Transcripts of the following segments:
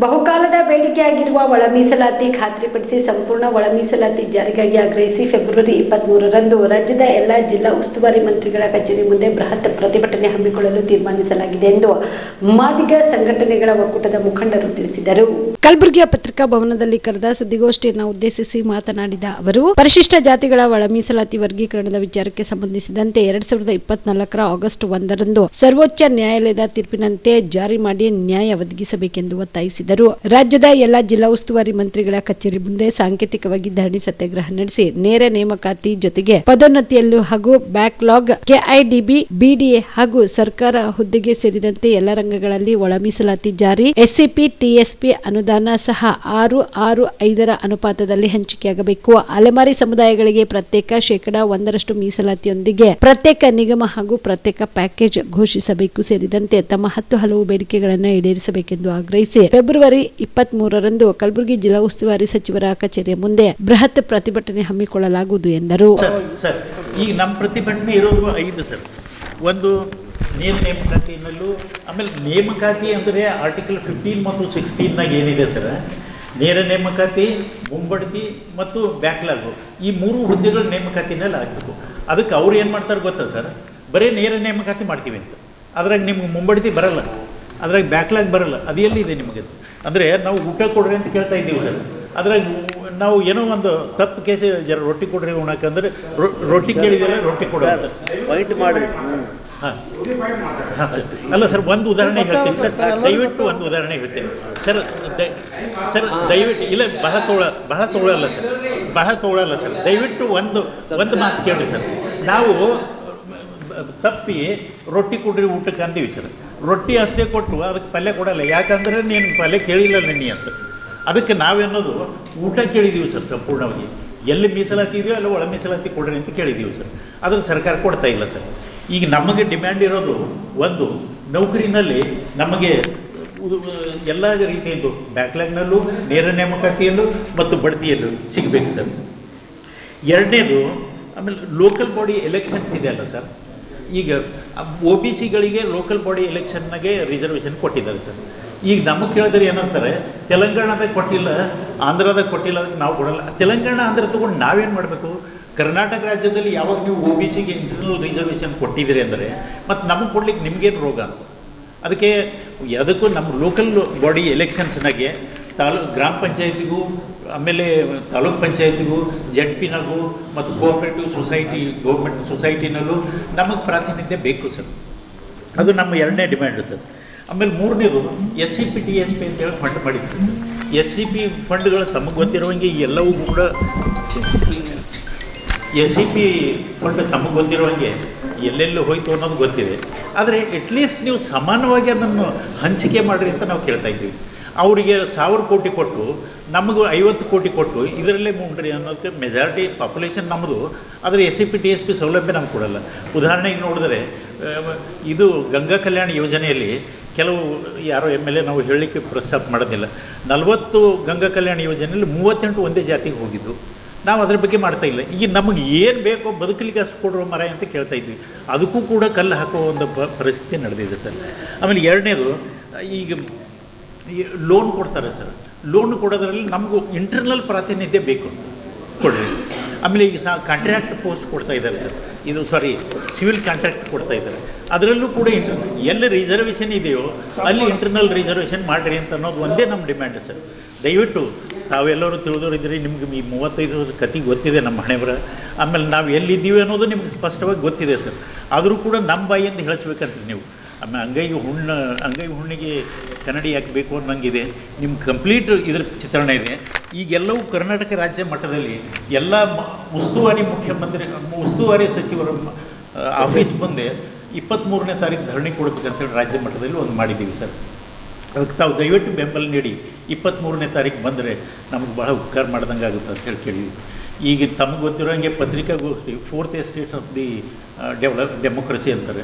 ಬಹುಕಾಲದ ಬೇಡಿಕೆಯಾಗಿರುವ ಒಳ ಮೀಸಲಾತಿ ಖಾತ್ರಿಪಡಿಸಿ ಸಂಪೂರ್ಣ ಒಳ ಮೀಸಲಾತಿ ಜಾರಿಗಾಗಿ ಆಗ್ರಹಿಸಿ ಫೆಬ್ರವರಿ 23ರಂದು ರಾಜ್ಯದ ಎಲ್ಲ ಜಿಲ್ಲಾ ಉಸ್ತುವಾರಿ ಮಂತ್ರಿಗಳ ಕಚೇರಿ ಮುಂದೆ ಬೃಹತ್ ಪ್ರತಿಭಟನೆ ಹಮ್ಮಿಕೊಳ್ಳಲು ತೀರ್ಮಾನಿಸಲಾಗಿದೆ ಎಂದು ಮಾದಿಗ ಸಂಘಟನೆಗಳ ಒಕ್ಕೂಟದ ಮುಖಂಡರು ತಿಳಿಸಿದರು. ಕಲಬುರಗಿಯ ಪತ್ರಿಕಾ ಭವನದಲ್ಲಿ ಕರೆದ ಸುದ್ದಿಗೋಷ್ಠಿಯನ್ನು ಉದ್ದೇಶಿಸಿ ಮಾತನಾಡಿದ ಅವರು, ಪರಿಶಿಷ್ಟ ಜಾತಿಗಳ ಒಳ ಮೀಸಲಾತಿ ವರ್ಗೀಕರಣದ ವಿಚಾರಕ್ಕೆ ಸಂಬಂಧಿಸಿದಂತೆ 2024ರ ಆಗಸ್ಟ್ 1ರಂದು ಸರ್ವೋಚ್ಚ ನ್ಯಾಯಾಲಯದ ತೀರ್ಪಿನಂತೆ ಜಾರಿ ಮಾಡಿ ನ್ಯಾಯ ಒದಗಿಸಬೇಕೆಂದು ಒತ್ತಾಯಿಸಿದರು. ರಾಜ್ಯದ ಎಲ್ಲ ಜಿಲ್ಲಾ ಉಸ್ತುವಾರಿ ಮಂತ್ರಿಗಳ ಕಚೇರಿ ಮುಂದೆ ಸಾಂಕೇತಿಕವಾಗಿ ಧರಣಿ ಸತ್ಯಾಗ್ರಹ ನಡೆಸಿ ನೇರ ನೇಮಕಾತಿ ಜೊತೆಗೆ ಪದೋನ್ನತಿಯಲ್ಲೂ ಹಾಗೂ ಬ್ಯಾಕ್ಲಾಗ್, ಕೆಐಡಿಬಿ, ಬಿಡಿಎ ಹಾಗೂ ಸರ್ಕಾರ ಹುದ್ದೆಗೆ ಸೇರಿದಂತೆ ಎಲ್ಲ ರಂಗಗಳಲ್ಲಿ ಒಳ ಮೀಸಲಾತಿ ಜಾರಿ, ಎಸ್ಸಿಪಿ, ಟಿಎಸ್ಪಿ ಅನುದಾನ ಸಹ 6:5 ಅನುಪಾತದಲ್ಲಿ ಹಂಚಿಕೆಯಾಗಬೇಕು. ಅಲೆಮಾರಿ ಸಮುದಾಯಗಳಿಗೆ ಪ್ರತ್ಯೇಕ 1% ಮೀಸಲಾತಿಯೊಂದಿಗೆ ಪ್ರತ್ಯೇಕ ನಿಗಮ ಹಾಗೂ ಪ್ರತ್ಯೇಕ ಪ್ಯಾಕೇಜ್ ಘೋಷಿಸಬೇಕು ಸೇರಿದಂತೆ ತಮ್ಮ 10 ಹಲವು ಬೇಡಿಕೆಗಳನ್ನು ಈಡೇರಿಸಬೇಕೆಂದು ಆಗ್ರಹಿಸಿ ಫೆಬ್ರವರಿ 23ರಂದು ಕಲಬುರಗಿ ಜಿಲ್ಲಾ ಉಸ್ತುವಾರಿ ಸಚಿವರ ಕಚೇರಿಯ ಮುಂದೆ ಬೃಹತ್ ಪ್ರತಿಭಟನೆ ಹಮ್ಮಿಕೊಳ್ಳಲಾಗುವುದು ಎಂದರು. ಸರ್, ಈಗ ನಮ್ಮ ಪ್ರತಿಭಟನೆ ಇರೋದು 5 ಸರ್. ಒಂದು ನೇರ ನೇಮಕಾತಿನಲ್ಲೂ, ಆಮೇಲೆ ನೇಮಕಾತಿ ಅಂದರೆ ಆರ್ಟಿಕಲ್ 15 ಮತ್ತು 16ನಾಗ ಏನಿದೆ ಸರ್, ನೇರ ನೇಮಕಾತಿ, ಮುಂಬಡ್ತಿ ಮತ್ತು ಬ್ಯಾಕ್ಲಾಗು, ಈ 3 ಹುದ್ದೆಗಳ ನೇಮಕಾತಿನಲ್ಲಿ ಆಗಬೇಕು. ಅದಕ್ಕೆ ಅವ್ರು ಏನು ಮಾಡ್ತಾರೆ ಗೊತ್ತಾ ಸರ್, ಬರೀ ನೇರ ನೇಮಕಾತಿ ಮಾಡ್ತೀವಿ ಅಂತ. ಅದ್ರಾಗ ನಿಮ್ಗೆ ಮುಂಬಡ್ತಿ ಬರಲ್ಲ, ಅದ್ರಾಗ ಬ್ಯಾಕ್ಲಾಗ್ ಬರಲ್ಲ. ಅದು ಎಲ್ಲಿದೆ ನಿಮಗೆ? ಅಂದರೆ ನಾವು ಊಟ ಕೊಡ್ರಿ ಅಂತ ಕೇಳ್ತಾ ಇದ್ದೀವಿ ಸರ್. ಅದ್ರಾಗ ನಾವು ಏನೋ ಒಂದು ತಪ್ಪು ಕೇಸಿ ಜರ ರೊಟ್ಟಿ ಕೊಡ್ರಿ ಉಣಕಂದ್ರೆ ರೊಟ್ಟಿ ಕೇಳಿದೆಲ್ಲ ರೊಟ್ಟಿ ಕೊಡೋದು ವೈಟ್ ಮಾಡಿ. ಹಾಂ ಅಲ್ಲ ಸರ್, ಒಂದು ಉದಾಹರಣೆ ಹೇಳ್ತೀನಿ ಸರ್, ದಯವಿಟ್ಟು ಒಂದು ಉದಾಹರಣೆ ಹೇಳ್ತೀನಿ ಸರ್. ದಯವಿಟ್ಟು ಇಲ್ಲ, ಬಹಳ ತೊಗೊಳಲ್ಲ ಸರ್. ದಯವಿಟ್ಟು ಒಂದು ಮಾತು ಕೇಳಿ ಸರ್. ನಾವು ತಪ್ಪಿ ರೊಟ್ಟಿ ಕೊಡ್ರಿ ಊಟಕ್ಕೆ ಅಂದೀವಿ ಸರ್. ರೊಟ್ಟಿ ಅಷ್ಟೇ ಕೊಟ್ಟು ಅದಕ್ಕೆ ಪಲ್ಯ ಕೊಡಲ್ಲ. ಯಾಕಂದರೆ ನೀನು ಪಲ್ಯ ಕೇಳಿಲ್ಲ ನೆನ್ನೆ ಅಂತ. ಅದಕ್ಕೆ ನಾವೇನೋದು ಊಟ ಕೇಳಿದ್ದೀವಿ ಸರ್. ಸಂಪೂರ್ಣವಾಗಿ ಎಲ್ಲಿ ಮೀಸಲಾತಿ ಇದೆಯೋ ಅಲ್ಲಿ ಒಳ ಮೀಸಲಾತಿ ಕೊಡ್ರಿ ಅಂತ ಕೇಳಿದ್ದೀವಿ ಸರ್. ಅದನ್ನು ಸರ್ಕಾರ ಕೊಡ್ತಾ ಇಲ್ಲ ಸರ್. ಈಗ ನಮಗೆ ಡಿಮ್ಯಾಂಡ್ ಇರೋದು ಒಂದು, ನೌಕರಿನಲ್ಲಿ ನಮಗೆ ಎಲ್ಲ ರೀತಿಯಲ್ಲೂ ಬ್ಯಾಕ್ಲಾಗ್ನಲ್ಲೂ, ನೇರ ನೇಮಕಾತಿಯಲ್ಲೂ ಮತ್ತು ಬಡ್ತಿಯಲ್ಲೂ ಸಿಗಬೇಕು ಸರ್. ಎರಡನೇದು, ಆಮೇಲೆ ಲೋಕಲ್ ಬಾಡಿ ಎಲೆಕ್ಷನ್ಸ್ ಇದೆಯಲ್ಲ ಸರ್, ಈಗ OBCಗಳಿಗೆ ಲೋಕಲ್ ಬಾಡಿ ಎಲೆಕ್ಷನ್ನಾಗೆ ರಿಸರ್ವೇಷನ್ ಕೊಟ್ಟಿದ್ದಾರೆ ಸರ್. ಈಗ ನಮಗೆ ಕೇಳಿದ್ರೆ ಏನಂತಾರೆ, ತೆಲಂಗಾಣದಾಗ ಕೊಟ್ಟಿಲ್ಲ, ಆಂಧ್ರದಾಗ ಕೊಟ್ಟಿಲ್ಲ, ಅದಕ್ಕೆ ನಾವು ಕೊಡಲ್ಲ. ತೆಲಂಗಾಣ, ಆಂಧ್ರ ತೊಗೊಂಡು ನಾವೇನು ಮಾಡಬೇಕು? ಕರ್ನಾಟಕ ರಾಜ್ಯದಲ್ಲಿ ಯಾವಾಗ ನೀವು OBCಗೆ ಇಂಟರ್ನಲ್ ರಿಸರ್ವೇಷನ್ ಕೊಟ್ಟಿದ್ದೀರಿ ಅಂದರೆ ಮತ್ತು ನಮಗೆ ಕೊಡ್ಲಿಕ್ಕೆ ನಿಮಗೇನು ರೋಗ ಅಂತ. ಅದಕ್ಕೂ ನಮ್ಮ ಲೋಕಲ್ ಬಾಡಿ ಎಲೆಕ್ಷನ್ಸ್ನಾಗೆ ಗ್ರಾಮ ಪಂಚಾಯತಿಗೂ, ಆಮೇಲೆ ತಾಲೂಕ್ ಪಂಚಾಯತಿಗೂ, ZPನಾಗೂ ಮತ್ತು ಕೋಆಪರೇಟಿವ್ ಸೊಸೈಟಿ, ಗೌರ್ಮೆಂಟ್ ಸೊಸೈಟಿನಲ್ಲೂ ನಮಗೆ ಪ್ರಾತಿನಿಧ್ಯ ಬೇಕು ಸರ್. ಅದು ನಮ್ಮ ಎರಡನೇ ಡಿಮ್ಯಾಂಡು ಸರ್. ಆಮೇಲೆ ಮೂರನೇದು, SCP TSP ಅಂತೇಳಿ ಫಂಡ್ ಮಾಡಿದ್ರು. SCP ಫಂಡ್ಗಳು ತಮಗೆ ಗೊತ್ತಿರುವಂಗೆ ಎಲ್ಲವೂ ಕೂಡ SCP ಫಂಡ್ ತಮಗೆ ಗೊತ್ತಿರುವಂಗೆ ಎಲ್ಲೆಲ್ಲೂ ಹೋಯ್ತು ಅನ್ನೋದು ಗೊತ್ತಿದೆ. ಆದರೆ ಅಟ್ಲೀಸ್ಟ್ ನೀವು ಸಮಾನವಾಗಿ ಅದನ್ನು ಹಂಚಿಕೆ ಮಾಡಿರಿ ಅಂತ ನಾವು ಕೇಳ್ತಾ ಇದ್ದೀವಿ. ಅವರಿಗೆ 1000 ಕೋಟಿ ಕೊಟ್ಟು ನಮಗೂ 50 ಕೋಟಿ ಕೊಟ್ಟು ಇದರಲ್ಲೇ ಮುಂಡ್ರಿ ಅನ್ನೋದಕ್ಕೆ ಮೆಜಾರಿಟಿ ಪಾಪ್ಯುಲೇಷನ್ ನಮ್ಮದು. ಆದರೆ SCP TSP ಸೌಲಭ್ಯ ನಮ್ಗೆ ಕೊಡಲ್ಲ. ಉದಾಹರಣೆಗೆ ನೋಡಿದ್ರೆ, ಇದು ಗಂಗಾ ಕಲ್ಯಾಣ ಯೋಜನೆಯಲ್ಲಿ ಕೆಲವು ಯಾರೋ MLA ನಾವು ಹೇಳಲಿಕ್ಕೆ ಪ್ರಸ್ತಾಪ ಮಾಡೋದಿಲ್ಲ. 40 ಗಂಗಾ ಕಲ್ಯಾಣ ಯೋಜನೆಯಲ್ಲಿ 38 ಒಂದೇ ಜಾತಿಗೆ ಹೋಗಿದ್ದು. ನಾವು ಅದ್ರ ಬಗ್ಗೆ ಮಾಡ್ತಾ ಇಲ್ಲ. ಈಗ ನಮಗೆ ಏನು ಬೇಕೋ ಬದುಕಲಿಕ್ಕೆ ಅಷ್ಟು ಕೊಡುವ ಮರ ಅಂತ ಕೇಳ್ತಾ ಇದ್ವಿ. ಅದಕ್ಕೂ ಕೂಡ ಕಲ್ಲು ಹಾಕುವ ಒಂದು ಪರಿಸ್ಥಿತಿ ನಡೆದಿದೆ ಸರ್. ಆಮೇಲೆ ಎರಡನೇದು, ಈಗ ಲೋನ್ ಕೊಡ್ತಾರೆ ಸರ್. ಲೋನ್ ಕೊಡೋದ್ರಲ್ಲಿ ನಮಗೂ ಇಂಟರ್ನಲ್ ಪ್ರಾತಿನಿಧ್ಯ ಬೇಕು, ಕೊಡ್ರಿ. ಆಮೇಲೆ ಈಗ ಕಾಂಟ್ರಾಕ್ಟ್ ಪೋಸ್ಟ್ ಕೊಡ್ತಾ ಇದ್ದಾರೆ ಸರ್. ಸಿವಿಲ್ ಕಾಂಟ್ರಾಕ್ಟ್ ಕೊಡ್ತಾ ಇದ್ದಾರೆ. ಅದರಲ್ಲೂ ಕೂಡ ಎಲ್ಲಿ ರಿಸರ್ವೇಷನ್ ಇದೆಯೋ ಅಲ್ಲಿ ಇಂಟರ್ನಲ್ ರಿಸರ್ವೇಷನ್ ಮಾಡಿರಿ ಅಂತ ಅನ್ನೋದು ಒಂದೇ ನಮ್ಮ ಡಿಮ್ಯಾಂಡ್ ಸರ್. ದಯವಿಟ್ಟು ತಾವೆಲ್ಲರೂ ತಿಳಿದವರಿದ್ದೀರಿ, ನಿಮ್ಗೆ ಈ 35 ವರ್ಷದ ಕತೆ ಗೊತ್ತಿದೆ ನಮ್ಮ ಹಣೆಬರ. ಆಮೇಲೆ ನಾವು ಎಲ್ಲಿದ್ದೀವಿ ಅನ್ನೋದು ನಿಮ್ಗೆ ಸ್ಪಷ್ಟವಾಗಿ ಗೊತ್ತಿದೆ ಸರ್. ಆದರೂ ಕೂಡ ನಮ್ಮ ಬಾಯಿಯಿಂದ ಹೇಳಿಸ್ಬೇಕಂತ ನೀವು. ಆಮೇಲೆ ಅಂಗೈ ಹುಣ್ಣಿಗೆ ಕನ್ನಡಿ ಹಾಕಬೇಕು ಅನ್ನಂಗಿದೆ. ನಿಮ್ಮ ಕಂಪ್ಲೀಟ್ ಇದ್ರ ಚಿತ್ರಣ ಇದೆ. ಈಗೆಲ್ಲವೂ ಕರ್ನಾಟಕ ರಾಜ್ಯ ಮಟ್ಟದಲ್ಲಿ ಎಲ್ಲ ಉಸ್ತುವಾರಿ ಸಚಿವರ ಆಫೀಸ್ ಮುಂದೆ 23ನೇ ತಾರೀಕು ಧರಣಿ ಕೊಡಬೇಕಂತೇಳಿ ರಾಜ್ಯ ಮಟ್ಟದಲ್ಲಿ ಒಂದು ಮಾಡಿದ್ದೀವಿ ಸರ್. ಅದಕ್ಕೆ ತಾವು ದಯವಿಟ್ಟು ಬೆಂಬಲ ನೀಡಿ 23ನೇ ತಾರೀಕು ಬಂದರೆ ನಮಗೆ ಬಹಳ ಉಪಕಾರ ಮಾಡ್ದಂಗೆ ಆಗುತ್ತೆ ಅಂತ ಹೇಳಿ ಕೇಳಿದ್ವಿ. ಈಗ ತಮಗೆ ಗೊತ್ತಿರೋಂಗೆ ಪತ್ರಿಕಾಗೋಷ್ಠಿ 4th estate of the democracy ಅಂತಾರೆ.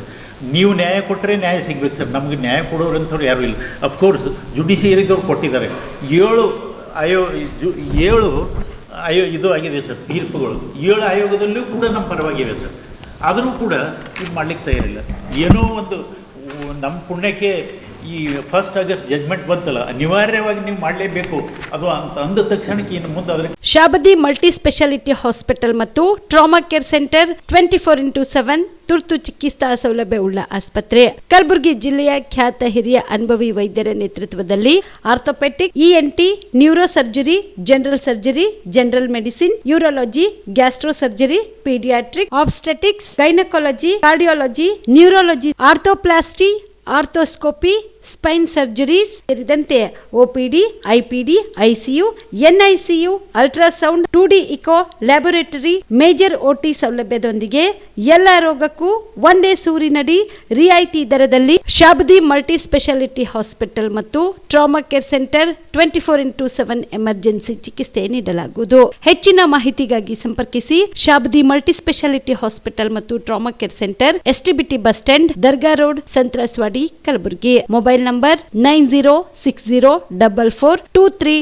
ನೀವು ನ್ಯಾಯ ಕೊಟ್ಟರೆ ನ್ಯಾಯ ಸಿಗ್ಬೇಕು ಸರ್. ನಮಗೆ ನ್ಯಾಯ ಕೊಡೋರಂಥವ್ರು ಯಾರೂ ಇಲ್ಲ. ಅಫ್ಕೋರ್ಸ್ ಜುಡಿಷಿಯರಿಗವ್ರು ಕೊಟ್ಟಿದ್ದಾರೆ. 7 ಇದು ಆಗಿದೆ ಸರ್ ತೀರ್ಪುಗಳು. 7 ಆಯೋಗದಲ್ಲೂ ಕೂಡ ನಮ್ಮ ಪರವಾಗಿವೆ ಸರ್. ಆದರೂ ಕೂಡ ಇದು ಮಾಡಲಿಕ್ಕೆ ತಯಾರಿಲ್ಲ. ಏನೋ ಒಂದು ನಮ್ಮ ಪುಣ್ಯಕ್ಕೆ ಈ 1 ಆಗಸ್ಟ್ ಜಜ್ಮೆಂಟ್ ಬಂತಲ್ಲ, ಅನಿವಾರ್ಯವಾಗಿ ನೀವು ಮಾಡಲೇಬೇಕು ಅದು ಅಂತ ಅಂದ ತಕ್ಷಣಕ್ಕೆ ಇನ್ನು ಮುಂದೆ ಅದರ ಶಾಬದಿ ಮಲ್ಟಿ ಸ್ಪೆಷಾಲಿಟಿ ಹಾಸ್ಪಿಟಲ್ ಮತ್ತು ಟ್ರಾಮಾ ಕೇರ್ ಸೆಂಟರ್ 24x7 ತುರ್ತು ಚಿಕಿತ್ಸಾ ಸೌಲಭ್ಯ ಉಳ್ಳ ಆಸ್ಪತ್ರೆ. ಕಲಬುರಗಿ ಜಿಲ್ಲೆಯ ಖ್ಯಾತ ಹಿರಿಯ ಅನುಭವಿ ವೈದ್ಯರ ನೇತೃತ್ವದಲ್ಲಿ orthopaedic, ENT, neuro surgery, general surgery, general medicine, urology, gastro surgery, paediatric, obstetrics, gynaecology, cardiology, neurology, arthroplasty, arthroscopy, spine surgeries ಸೇರಿದಂತೆ OPD, IPD, ICU, NICU, ultrasound, 2D echo, laboratory, major OT ಸೌಲಭ್ಯದೊಂದಿಗೆ ಎಲ್ಲ ರೋಗಕ್ಕೂ ಒಂದೇ ಸೂರಿನಡಿ ರಿಯಾಯಿತಿ ದರದಲ್ಲಿ ಶಾಬದಿ ಮಲ್ಟಿ ಸ್ಪೆಷಾಲಿಟಿ ಹಾಸ್ಪಿಟಲ್ ಮತ್ತು trauma care centre 24x7 emergency ಚಿಕಿತ್ಸೆ ನೀಡಲಾಗುವುದು. ಹೆಚ್ಚಿನ ಮಾಹಿತಿಗಾಗಿ ಸಂಪರ್ಕಿಸಿ ಶಾಬದಿ ಮಲ್ಟಿ ಸ್ಪೆಷಾಲಿಟಿ ಹಾಸ್ಪಿಟಲ್ ಮತ್ತು trauma care centre, STBT bus stand, Dargah road, ಸಂತ್ರಸ್ವಾಡಿ, Kalaburagi. Mobile number 9060442345.